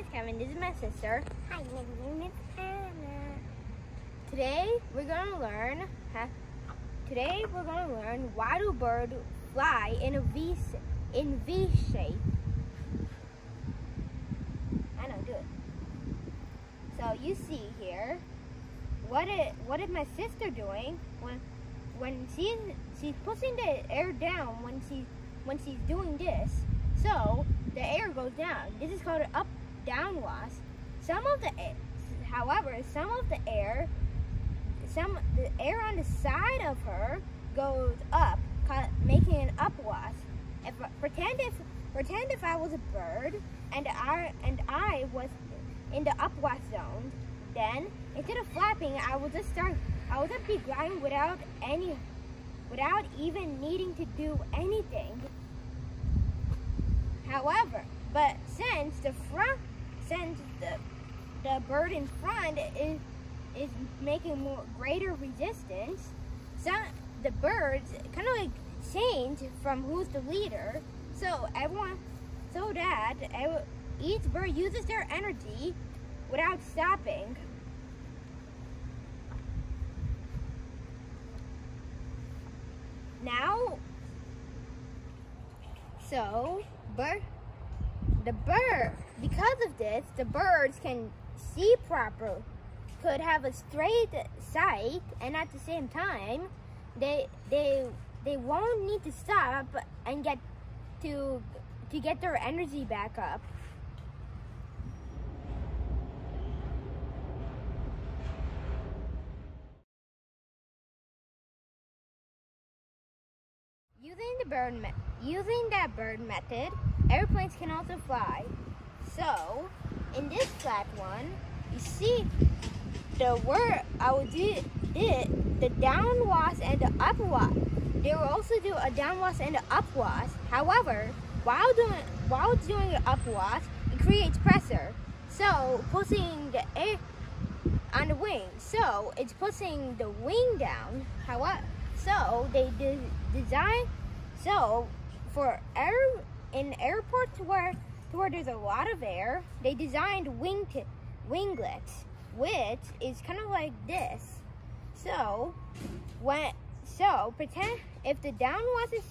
is Kevin. This is my sister. Hi, my name is Anna. Today we're gonna learn. Why do birds fly in V shape. I know, do it. So you see here, what is my sister doing when she's pushing the air down when she's doing this? So the air goes down. This is called an up-down wash. However, the air on the side of her goes up, making an upwash. Pretend if I was a bird and I was in the upwash zone, then instead of flapping, I would just be gliding without even needing to do anything. However, but since the bird in front is making greater resistance, the birds kind of like change from who's the leader. So each bird uses their energy without stopping. Now, because of this, the birds can see properly, could have a straight sight, and at the same time, they won't need to stop and get their energy back up. Using that bird method, airplanes can also fly. So, in this flat one, you see the downwash and the upwash. They will also do a downwash and an upwash. However, while doing the upwash, it creates pressure. So, pushing the air on the wing. So, it's pushing the wing down. So they design. So for in airports where there's a lot of air, they designed winglets, which is kind of like this. So pretend if the downwash is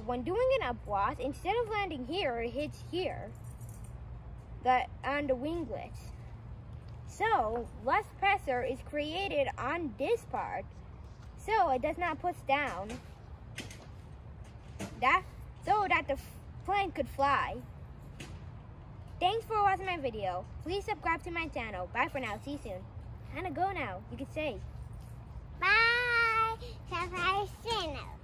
when doing an upwash, instead of landing here, it hits here, on the winglets. So less pressure is created on this part, so it does not push down. So that the plane could fly. Thanks for watching my video. Please subscribe to my channel. Bye for now. See you soon. Hannah, go now. You can say. Bye. Subscribe channel.